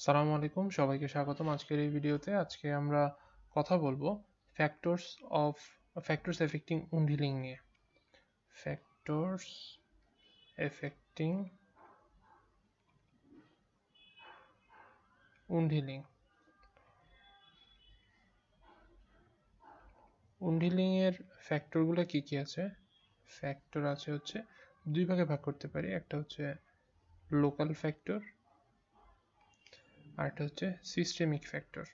আসসালামু আলাইকুম, সবাইকে স্বাগতম আজকের এই ভিডিওতে। আজকে আমরা কথা বলবো ফ্যাক্টরস এফেক্টিং উন্ড হিলিং নিয়ে। Factors affecting wound healing. Wound healing এর ফ্যাক্টরগুলো কি কি আছে? ফ্যাক্টর আছে হচ্ছে দুই ভাগে ভাগ করতে পারি। একটা হচ্ছে লোকাল ফ্যাক্টর আর একটা হচ্ছে সিস্টেমিক ফ্যাক্টর।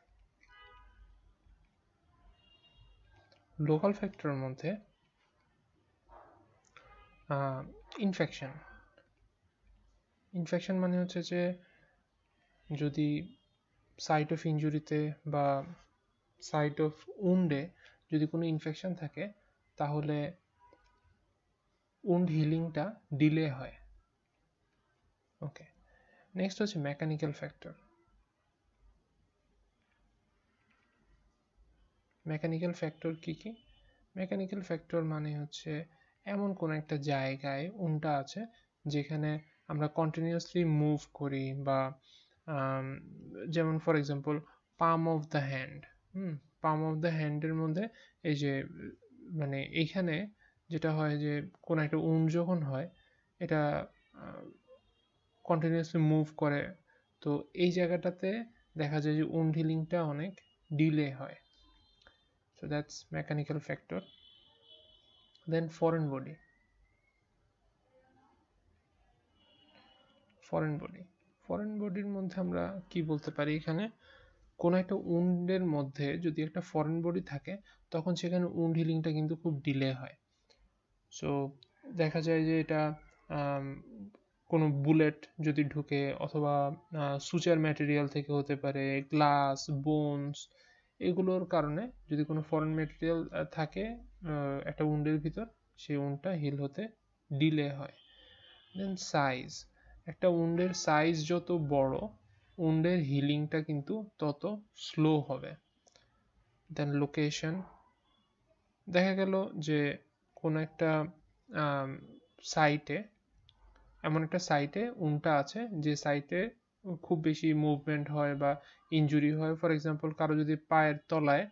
লোকাল ফ্যাক্টরের মধ্যে ইনফেকশন মানে হচ্ছে যে যদি সাইট অফ ইনজুরিতে বা সাইট অফ উন্ডে যদি কোনো ইনফেকশন থাকে তাহলে উন্ড হিলিংটা ডিলে হয়। ওকে, নেক্সট হচ্ছে মেকানিক্যাল ফ্যাক্টর। মেকানিক্যাল ফ্যাক্টর কি কি? মেকানিক্যাল ফ্যাক্টর মানে হচ্ছে এমন কোনো একটা জায়গায় উন্ডটা আছে যেখানে আমরা কন্টিনিউয়াসলি মুভ করি বা যেমন for example palm of the hand. Palm of the হ্যান্ডের মধ্যে এই যে মানে এইখানে যেটা হয় যে কোনো একটা উন্ড যখন হয় এটা কন্টিনিউয়াসলি মুভ করে, তো এই জায়গাটাতে দেখা যায় যে উন্ড হিলিংটা অনেক ডিলে হয়। So that's mechanical factor. Then foreign body. Foreign বডির মধ্যে আমরা কি বলতে পারি? এখানে কোনো একটা উন্ডের মধ্যে যদি একটা ফরেন বডি থাকে তখন সেখানে উন্ড হিলিংটা কিন্তু খুব ডিলে হয়। সো দেখা যায় যে এটা কোনো বুলেট যদি ঢুকে অথবা সুচার ম্যাটেরিয়াল থেকে হতে পারে, গ্লাস, বোনস, এগুলোর কারণে যদি কোনো ফরেন ম্যাটেরিয়াল থাকে একটা উন্ডের ভিতর, সেই উন্ডটা হিল হতে ডিলে হয়। দেন সাইজ, একটা উন্ডের সাইজ যত বড় উন্ডের হিলিংটা কিন্তু তত স্লো হবে। দেন লোকেশন, দেখা গেল যে কোনো একটা সাইটে এমন একটা সাইটে উন্ডটা আছে যে সাইটে খুব বেশি মুভমেন্ট হয় বা ইনজুরি হয়। ফর এক্সাম্পল কারো যদি পায়ের তলায়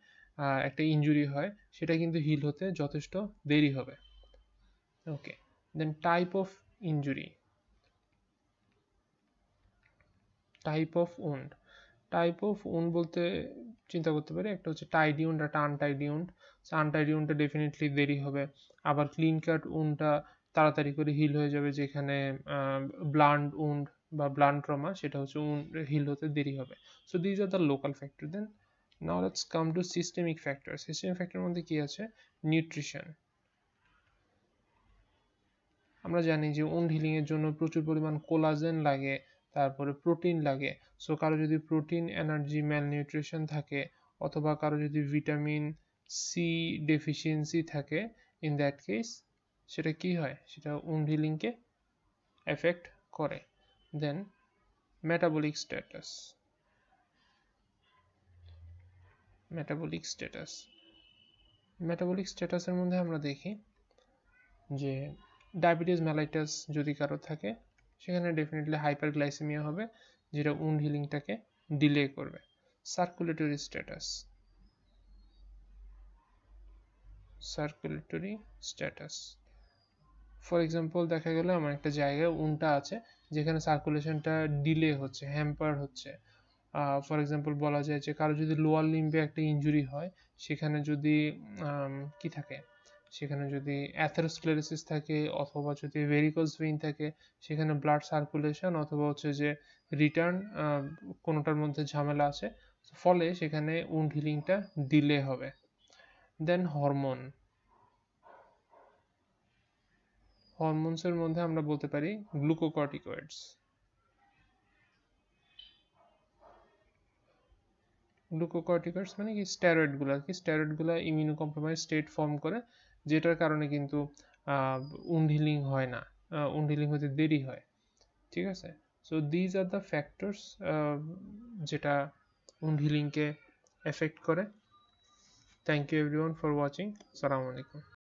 একটা ইনজুরি হয় সেটা কিন্তু হিল হতে যথেষ্ট দেরি হবে। Okay, then type of injury, type of wound বলতে চিন্তা করতে পারি একটা হচ্ছে টাইডি উন্ড, একটা আনটাইডি উন্ড। আনটাইডি উন্ডটা ডেফিনেটলি দেরি হবে, আবার ক্লিন কাট উন্ডটা তাড়াতাড়ি করে হিল হয়ে যাবে। যেখানে ব্লান্ট উন্ড বা ব্লান্ট ট্রমা সেটা হচ্ছে হিল হতে দেরি হবে। So these are the local factor. Then now let's come to systemic factor. Systemic ফ্যাক্টরের মধ্যে কি আছে? নিউট্রিশন। আমরা জানি যে উন্ড হিলিং এর জন্য প্রচুর পরিমাণ কোলাজেন লাগে, তারপরে প্রোটিন লাগে। সো কারো যদি প্রোটিন এনার্জি ম্যালনিউট্রিশন থাকে অথবা কারো যদি ভিটামিন সি ডেফিসিয়েন্সি থাকে, ইন দ্যাট কেস সেটা কি হয়? সেটা উন্ড হিলিংকে এফেক্ট করে। দেন মেটাবলিক স্ট্যাটাস। মেটাবলিক স্ট্যাটাসের মধ্যে আমরা দেখি যে ডায়াবেটিস মেলাইটাস যদি কারো থাকে সেখানে ডেফিনেটলি হাইপারগ্লাইসেমিয়া হবে, যেটা উন্ড হিলিংটাকে ডিলে করবে। সার্কুলেটরি স্ট্যাটাস, ফর এক্সাম্পল দেখা গেল আমার একটা জায়গায় উন্ডটা আছে যেখানে সার্কুলেশনটা ডিলে হচ্ছে, হ্যাম্পার হচ্ছে। ফর এক্সাম্পল বলা যায় যে কারো যদি লোয়ার লিম্বে একটা ইনজুরি হয় সেখানে যদি কি থাকে, সেখানে যদি অ্যাথেরোস্ক্লেরোসিস থাকে অথবা যদি ভেরিকোজ ভেইন থাকে সেখানে ব্লাড সার্কুলেশন অথবা হচ্ছে যে রিটার্ন কোনোটার মধ্যে ঝামেলা আছে, ফলে সেখানে উন্ড হিলিংটা ডিলে হবে। দেন হরমোনসের মধ্যে আমরা বলতে পারি গ্লুকোকর্টিকয়েডস। মানে কি? স্টেরয়েডগুলো ইমিউনো কম্প্রোমাইজ স্টেট ফর্ম করে, যেটার কারণে কিন্তু উন্ড হিলিং হয় না, উন্ড হিলিং হতে দেরি হয়। ঠিক আছে? So these are the factors যেটা উন্ড হিলিংকে এফেক্ট করে। Thank you everyone for watching. আসসালামু আলাইকুম।